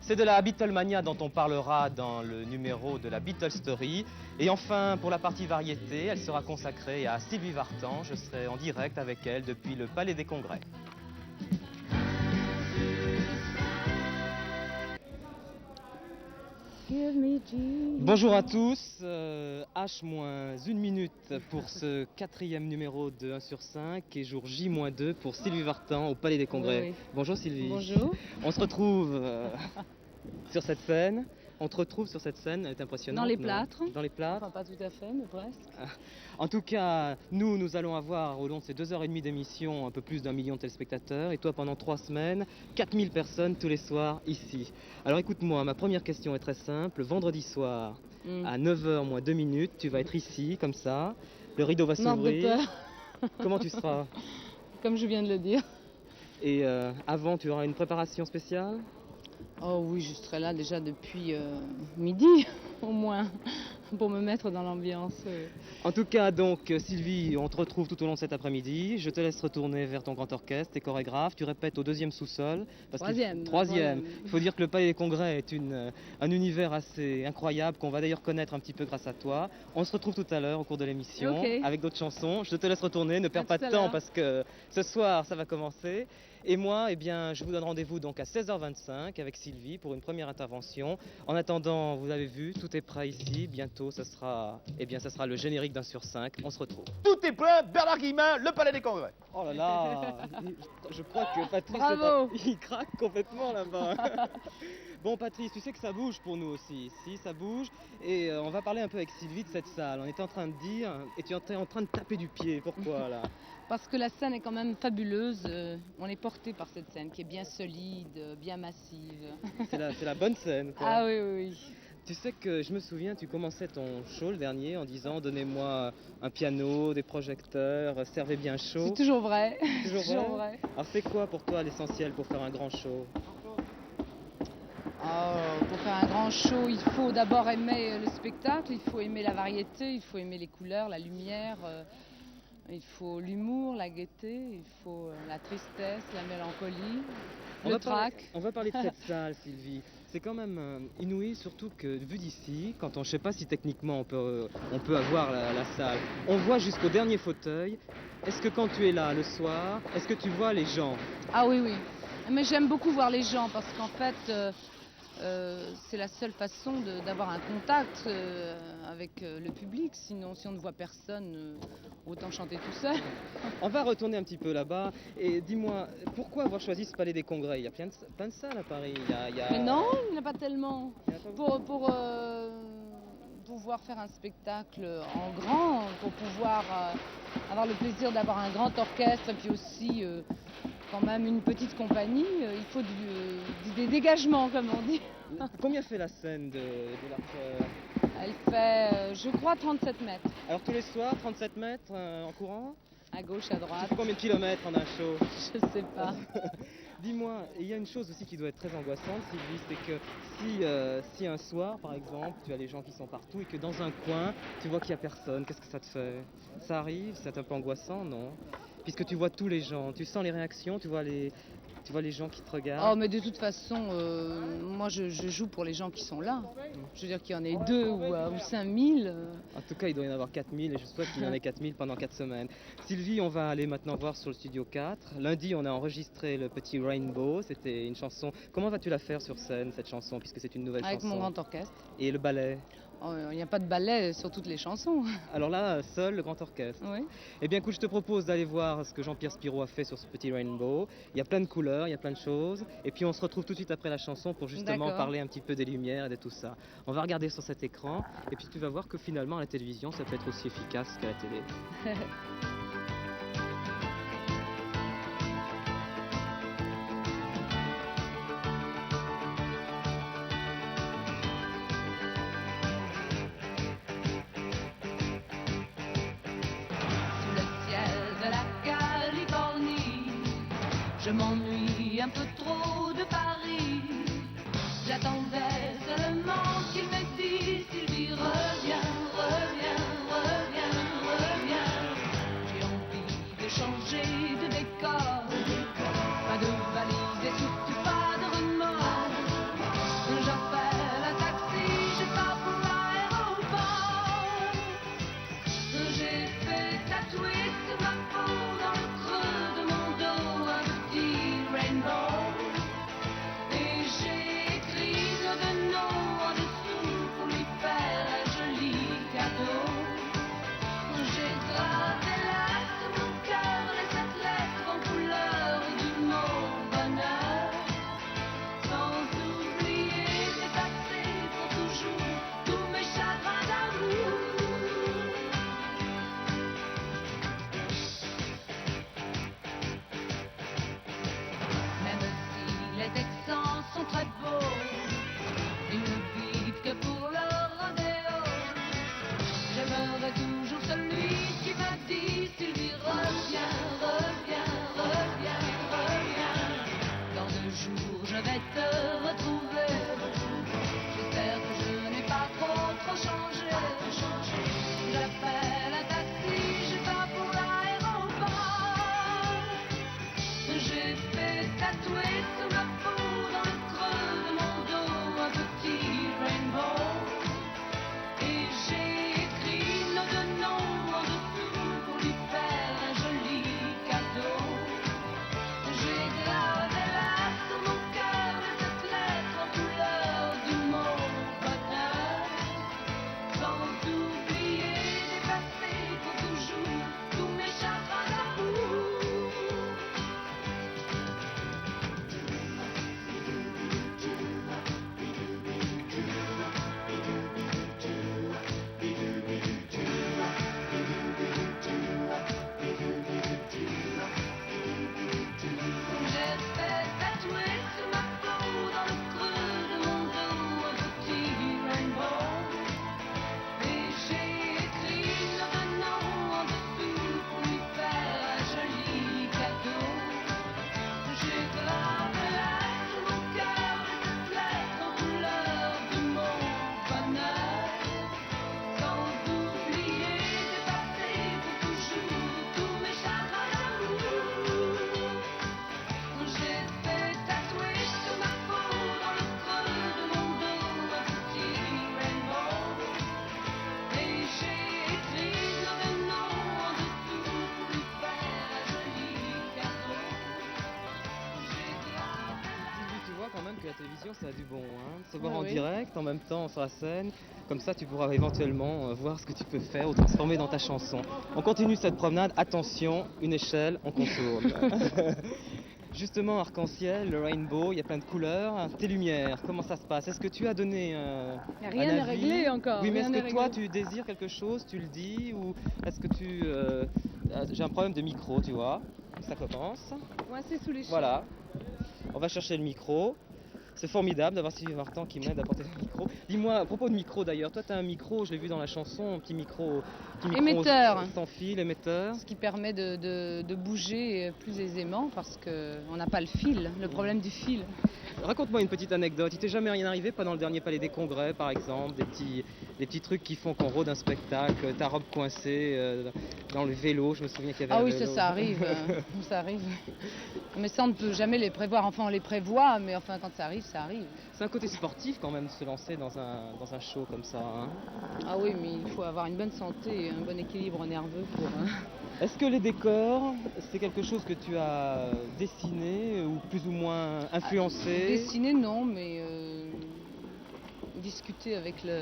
C'est de la Beatlemania dont on parlera dans le numéro de la Beatles Story. Et enfin, pour la partie variété, elle sera consacrée à Sylvie Vartan. Je serai en direct avec elle depuis le Palais des Congrès. Bonjour à tous, H-1 minute pour ce 4e numéro de 1 sur 5 et jour J-2 pour Sylvie Vartan au Palais des Congrès. Oui. Bonjour Sylvie. Bonjour. On se retrouve sur cette scène. Elle est impressionnante. Dans les plâtres. Dans les plâtres. Enfin, pas tout à fait, mais presque. En tout cas, nous allons avoir au long de ces 2h30 d'émission un peu plus d'1 million de téléspectateurs. Et toi, pendant 3 semaines, 4000 personnes tous les soirs ici. Alors écoute-moi, ma première question est très simple. Vendredi soir, à 9h moins 2 minutes, tu vas être ici, comme ça. Le rideau va s'ouvrir. Comment tu seras? Comme je viens de le dire. Et avant, tu auras une préparation spéciale? Oh oui, je serai là déjà depuis midi, au moins, pour me mettre dans l'ambiance. En tout cas, donc, Sylvie, on te retrouve tout au long de cet après-midi. Je te laisse retourner vers ton grand orchestre, tes chorégraphes. Tu répètes au 2e sous-sol. Troisième. Il faut dire que le Palais des Congrès est un univers assez incroyable qu'on va d'ailleurs connaître un petit peu grâce à toi. On se retrouve tout à l'heure au cours de l'émission avec d'autres chansons. Je te laisse retourner, ne perds pas de temps parce que ce soir, ça va commencer. Et moi, eh bien, je vous donne rendez-vous donc à 16h25 avec Sylvie pour une première intervention. En attendant, vous avez vu, tout est prêt ici. Bientôt, ça sera le générique d'1 sur 5. On se retrouve. Tout est prêt, Bernard Guillemin, le Palais des Congrès. Oh là là, je crois que Patrice, il craque complètement là-bas. Bon Patrice, tu sais que ça bouge pour nous aussi, si ça bouge, et on va parler un peu avec Sylvie de cette salle. On était en train de dire, et tu es en train de taper du pied, pourquoi là? Parce que la scène est quand même fabuleuse, on est porté par cette scène qui est bien solide, bien massive. C'est la bonne scène quoi. Ah oui. Tu sais que je me souviens, tu commençais ton show le dernier en disant donnez-moi un piano, des projecteurs, servez bien chaud. C'est toujours vrai. Toujours vrai. Alors c'est quoi pour toi l'essentiel pour faire un grand show? Pour faire un grand show, il faut d'abord aimer le spectacle, il faut aimer la variété, il faut aimer les couleurs, la lumière, il faut l'humour, la gaieté, il faut la tristesse, la mélancolie, le trac. On va parler de cette salle, Sylvie. C'est quand même inouï, surtout que vu d'ici, quand je ne sais pas si techniquement on peut avoir la salle, on voit jusqu'au dernier fauteuil. Est-ce que quand tu es là le soir, est-ce que tu vois les gens? Ah oui. Mais j'aime beaucoup voir les gens parce qu'en fait, c'est la seule façon d'avoir un contact avec le public. Sinon, si on ne voit personne, autant chanter tout seul. On va retourner un petit peu là-bas. Et dis-moi, pourquoi avoir choisi ce Palais des Congrès? Il y a plein de salles à Paris. Mais non, il n'y en a pas tellement. Pour pouvoir faire un spectacle en grand, pour pouvoir avoir le plaisir d'avoir un grand orchestre et puis aussi quand même une petite compagnie, il faut des dégagements, comme on dit. Combien fait la scène de l'Archer? Elle fait, je crois, 37 mètres. Alors tous les soirs, 37 mètres en courant? À gauche, à droite. Tu fais combien de kilomètres en un show? Je sais pas. Dis-moi, il y a une chose aussi qui doit être très angoissante, Sylvie, c'est que si un soir, par exemple, tu as les gens qui sont partout et que dans un coin, tu vois qu'il n'y a personne, qu'est-ce que ça te fait? Ça arrive, c'est un peu angoissant, non? Puisque tu vois tous les gens, tu sens les réactions, tu vois les gens qui te regardent. Oh, mais de toute façon, moi je joue pour les gens qui sont là. Je veux dire qu'il y en ait 2 ou 5000. En tout cas, il doit y en avoir 4000 et je souhaite qu'il y en ait 4000 pendant 4 semaines. Sylvie, on va aller maintenant voir sur le studio 4. Lundi, on a enregistré le petit Rainbow. C'était une chanson. Comment vas-tu la faire sur scène, cette chanson, puisque c'est une nouvelle chanson? Avec mon grand orchestre. Et le ballet? Oh, il n'y a pas de ballet sur toutes les chansons. Alors là, seul le grand orchestre. Oui. Eh bien écoute, je te propose d'aller voir ce que Jean-Pierre Spiro a fait sur ce petit Rainbow. Il y a plein de couleurs, il y a plein de choses. Et puis on se retrouve tout de suite après la chanson pour justement parler un petit peu des lumières et de tout ça. On va regarder sur cet écran et puis tu vas voir que finalement à la télévision, ça peut être aussi efficace qu'à la télé. Je m'ennuie un peu trop de Paris. J'attendais seulement qu'il me dise Sylvie, reviens, reviens, reviens, reviens. J'ai envie de changer de décor. Pas de valise et surtout pas de remords. tatoué sur ma peau, dans le creux de mon dos, un petit rainbow. Et j'ai écrit nos deux noms en dessous pour lui faire un joli cadeau. J'ai gravé là sur mon cœur cette lettre en couleur du mot bonheur. Sans oublier d'effacer pour toujours tous mes chagrins d'amour. J'ai fait tatouer sur ma peau, dans le creux de mon dos, un petit rainbow. Et j'ai écrit nos deux noms en dessous pour lui faire un joli cadeau. J'ai gravé là sur mon cœur cette lettre en couleur du mot bonheur. Sans oublier d'effacer pour toujours tous mes chagrins d'amour. J'ai fait tatouer sur ma peau, dans le creux de mon dos, un petit rainbow. Et j'ai écrit nos deux noms en dessous pour lui faire un joli cadeau. J'ai gravé Sylvie, tu vois quand même que la télévision ça a du bon, hein, de se voir Ah en oui. direct, en même temps sur la scène, comme ça tu pourras éventuellement voir ce que tu peux faire ou transformer dans ta chanson. On continue cette promenade, attention, une échelle, on contourne. Justement, arc-en-ciel, le rainbow, il y a plein de couleurs, tes lumières, comment ça se passe? Est-ce que tu as donné Rien un n'est avis? réglé encore. Oui, mais rien est-ce n'est que toi réglé. tu désires quelque chose, tu le dis, ou est-ce que tu... j'ai un problème de micro, tu vois, ça commence. Ouais, c'est sous les cheveux. Voilà, on va chercher le micro. C'est formidable d'avoir Sylvie Vartan qui m'aide à porter le micro. Dis-moi, à propos de micro d'ailleurs, toi tu as un micro, je l'ai vu dans la chanson, un petit micro Émetteur. sans fil, émetteur. Ce qui permet de bouger plus aisément parce qu'on n'a pas le fil, le problème du fil. Raconte-moi une petite anecdote, il t'est jamais rien arrivé pendant le dernier Palais des Congrès par exemple, des petits trucs qui font qu'on rôde un spectacle, ta robe coincée dans le vélo, je me souviens qu'il y avait Ah un oui, vélo. ça arrive, ça arrive. Mais ça, on ne peut jamais les prévoir. Enfin, on les prévoit, mais enfin, quand ça arrive, ça arrive. C'est un côté sportif quand même de se lancer dans un show comme ça. Hein. Ah oui, mais il faut avoir une bonne santé et un bon équilibre nerveux pour... Est-ce que les décors, c'est quelque chose que tu as dessiné ou plus ou moins influencé? Dessiner, non, mais discuter avec le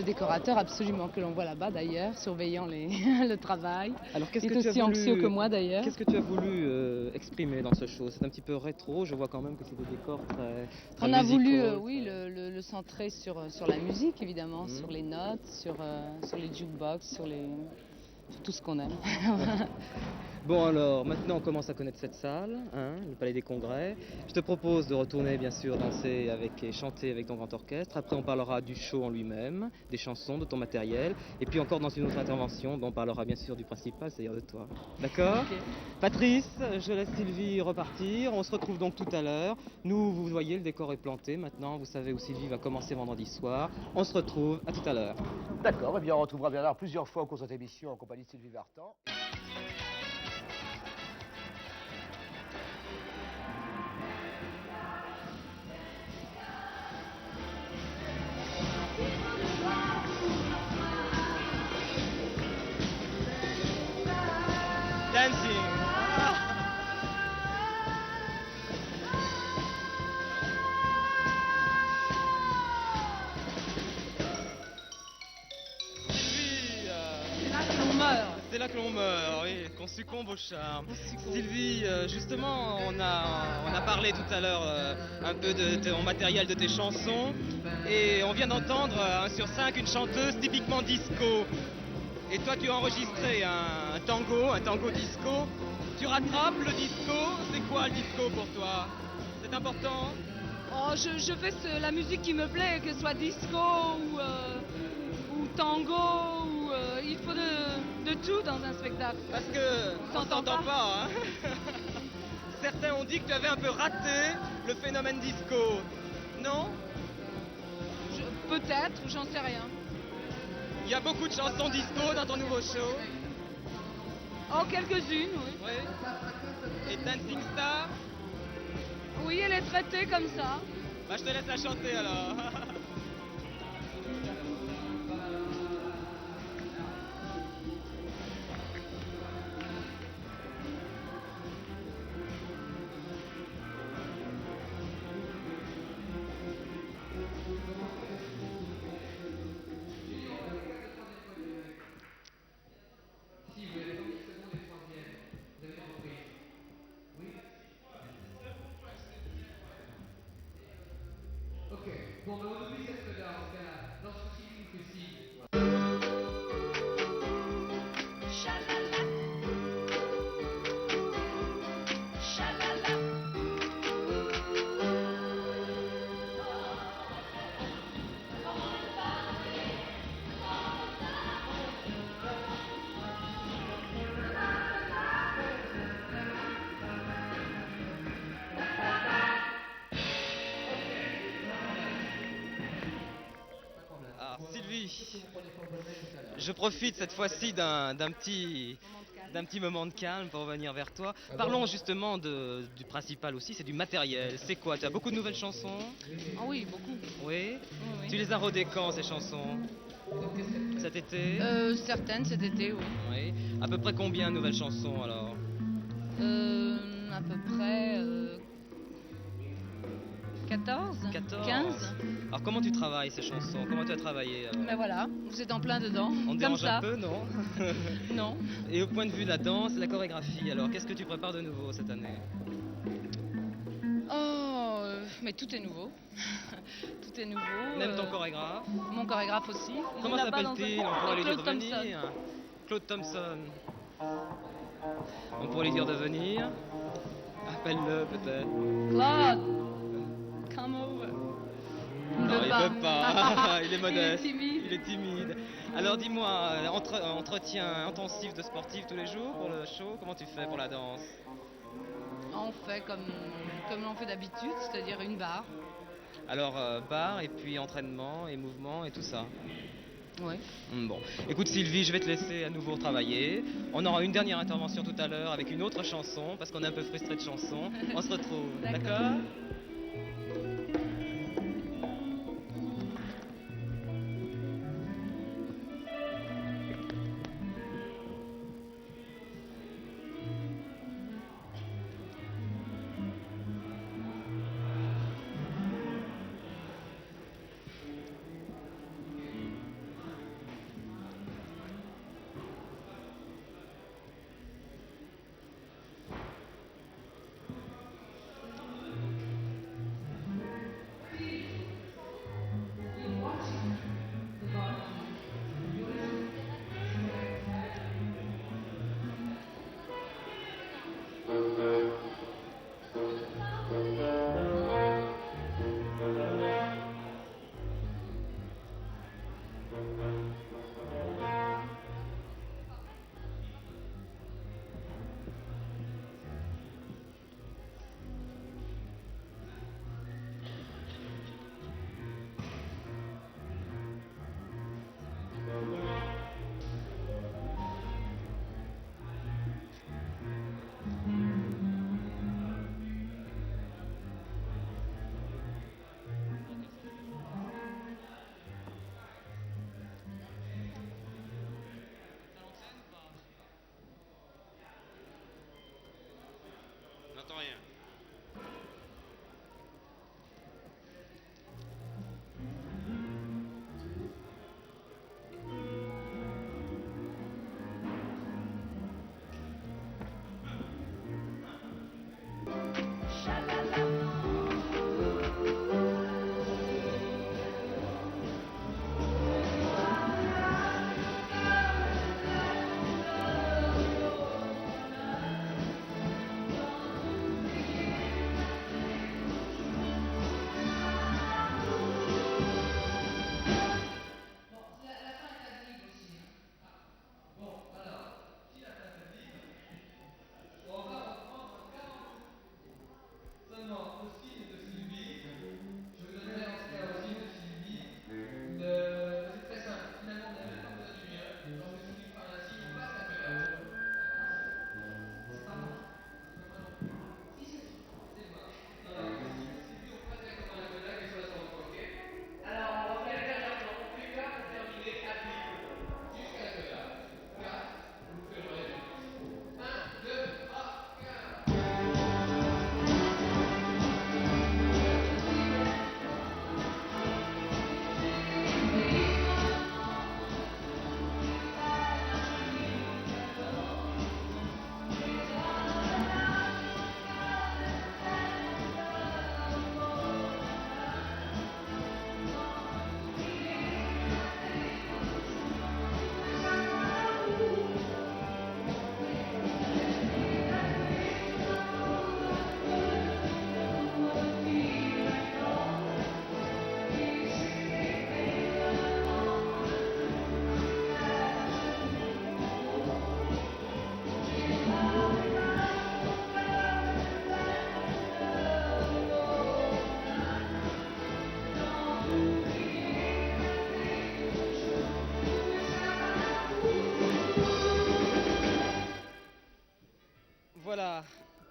décorateur, absolument, que l'on voit là-bas d'ailleurs, surveillant le travail. Alors, Il est aussi anxieux que moi d'ailleurs. Qu'est-ce que tu as voulu exprimer dans ce show? C'est un petit peu rétro, je vois quand même que c'est des décors très On a musicaux, voulu, très- oui, le centrer sur la musique, évidemment, sur les notes, sur les jukebox, sur tout ce qu'on aime. Bon alors, maintenant on commence à connaître cette salle, hein, le Palais des Congrès. Je te propose de retourner bien sûr danser et chanter avec ton grand orchestre. Après on parlera du show en lui-même, des chansons, de ton matériel. Et puis encore dans une autre intervention, on parlera bien sûr du principal, c'est-à-dire de toi. D'accord? Ok. Patrice, je laisse Sylvie repartir. On se retrouve donc tout à l'heure. Nous, vous voyez, le décor est planté. Maintenant, vous savez où Sylvie va commencer vendredi soir. On se retrouve, à tout à l'heure. D'accord, et bien on retrouvera Bernard plusieurs fois au cours de cette émission en compagnie de Sylvie Vartan. Dancing. Sylvie, C'est là que l'on meurt. c'est là que l'on meurt, oui, qu'on succombe au charme. Sylvie, justement, on a parlé tout à l'heure un peu de ton matériel, de tes chansons, et on vient d'entendre 1 sur 5 une chanteuse typiquement disco. Et toi, tu as enregistré un tango disco. Tu rattrapes le disco. C'est quoi le disco pour toi? C'est important? Oh, je fais la musique qui me plaît, que ce soit disco ou tango, il faut de tout dans un spectacle. Parce que on S'entend s'entend pas, hein. Certains ont dit que tu avais un peu raté le phénomène disco. Non? Peut-être, j'en sais rien. Il y a beaucoup de chansons disco dans ton nouveau show. Oh, quelques-unes, oui. Oui. Et dancing star? Oui, elle est traitée comme ça. Bah, je te laisse la chanter alors. Sha-la-la. Sha-la-la. Alors Sylvie, je profite cette fois-ci d'un petit moment de calme pour revenir vers toi. Parlons justement du principal aussi, c'est du matériel. C'est quoi? Tu as beaucoup de nouvelles chansons? Ah oui, beaucoup. Oui. Oui, oui. Tu les as rodées quand ces chansons? Cet été? Certaines cet été, oui. Oui. À peu près combien de nouvelles chansons alors? À peu près 14, 14. 15. Alors comment tu travailles ces chansons? Comment tu as travaillé alors? Mais voilà, vous êtes en plein dedans. On te comme dérange ça. un peu, non? Non. Et au point de vue de la danse, la chorégraphie, alors qu'est-ce que tu prépares de nouveau cette année? Oh, mais tout est nouveau. Tout est nouveau. Même ton chorégraphe? Mon chorégraphe aussi. Il Comment est là-bas s'appelle-t-il? dans On pourrait lui dire Claude de Thompson. venir. Claude Thompson. On pourrait lui dire de venir. Appelle-le peut-être. Claude, come over. Non, il veut pas. Il est modeste. Il est timide. Il est timide. Alors dis-moi, entretien intensif de sportif tous les jours pour le show, comment tu fais pour la danse? On fait comme on fait d'habitude, c'est-à-dire une barre. Alors barre et puis entraînement et mouvement et tout ça. Oui. Bon, écoute Sylvie, je vais te laisser à nouveau travailler. On aura une dernière intervention tout à l'heure avec une autre chanson parce qu'on est un peu frustré de chansons. On se retrouve, d'accord? N'entends rien.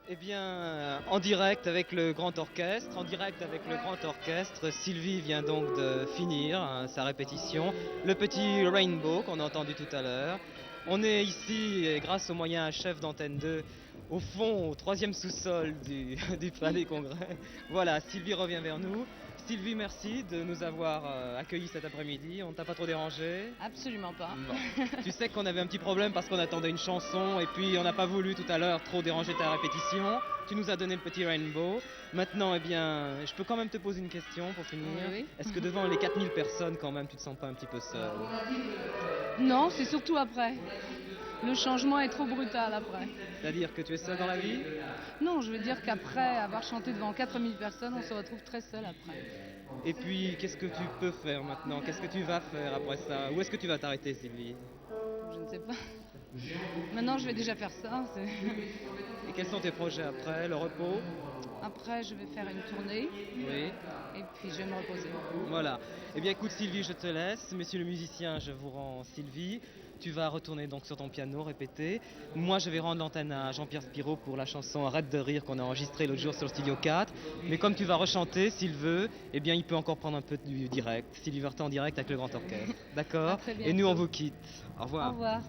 Eh bien, en direct avec le grand orchestre, Sylvie vient donc de finir sa répétition, le petit Rainbow qu'on a entendu tout à l'heure. On est ici, grâce aux moyens chef d'Antenne 2, au fond, au 3e sous-sol du Palais Congrès. Voilà, Sylvie revient vers nous. Sylvie, merci de nous avoir accueillis cet après-midi. On ne t'a pas trop dérangé? Absolument pas. Bon. Tu sais qu'on avait un petit problème parce qu'on attendait une chanson et puis on n'a pas voulu tout à l'heure trop déranger ta répétition. Tu nous as donné le petit Rainbow. Maintenant, eh bien, je peux quand même te poser une question pour finir. Oui. Est-ce que devant les 4000 personnes, quand même, tu te sens pas un petit peu seul? Non, c'est surtout après. Le changement est trop brutal après. C'est-à-dire que tu es seul dans la vie? Non, je veux dire qu'après avoir chanté devant 4000 personnes, on se retrouve très seul après. Et puis, qu'est-ce que tu peux faire maintenant? Qu'est-ce que tu vas faire après ça? Où est-ce que tu vas t'arrêter, Sylvie? Je ne sais pas. Maintenant, je vais déjà faire ça. Et quels sont tes projets après? Le repos? Après, je vais faire une tournée. Oui. Et puis, je vais me reposer. Voilà. Eh bien, écoute, Sylvie, je te laisse. Messieurs le musicien, je vous rends Sylvie. Tu vas retourner donc sur ton piano, répéter. Moi, je vais rendre l'antenne à Jean-Pierre Spiro pour la chanson Arrête de rire qu'on a enregistrée l'autre jour sur le Studio 4. Mais comme tu vas rechanter, s'il veut, eh bien, il peut encore prendre un peu du direct. Sylvie Vartan en direct avec le grand orchestre. D'accord? Et nous, on vous quitte. Au revoir. Au revoir.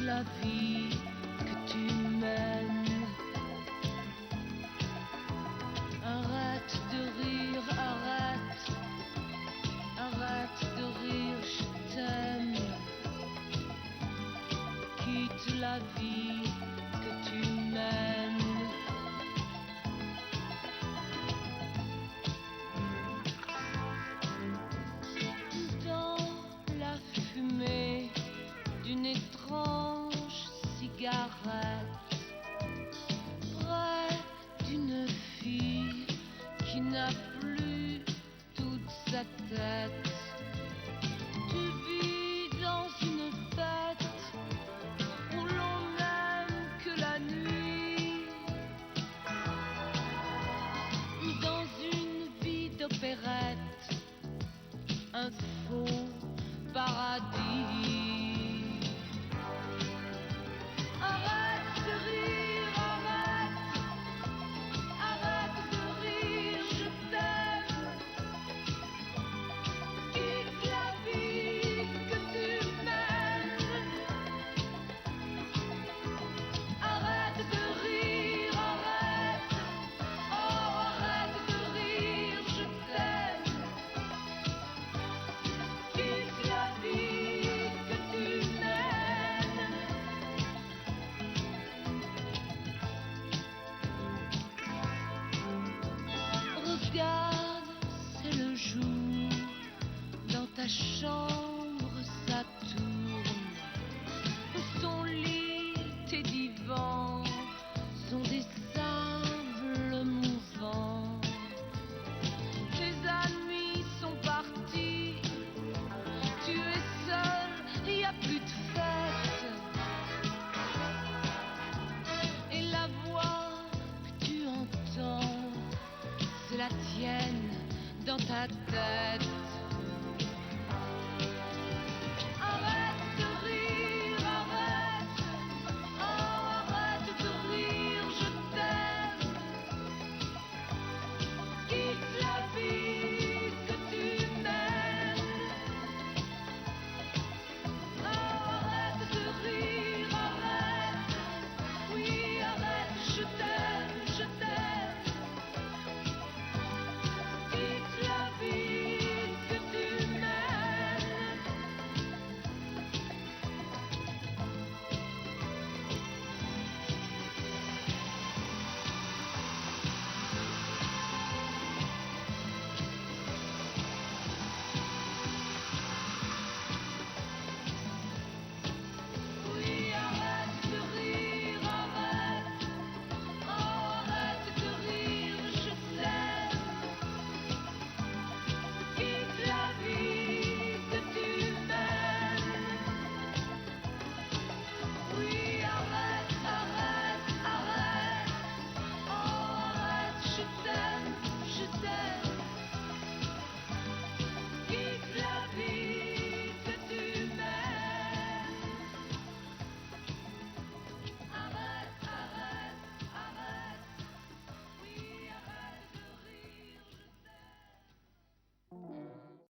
La vie que tu mènes. Arrête de rire, arrête de rire, je t'aime. Quitte la vie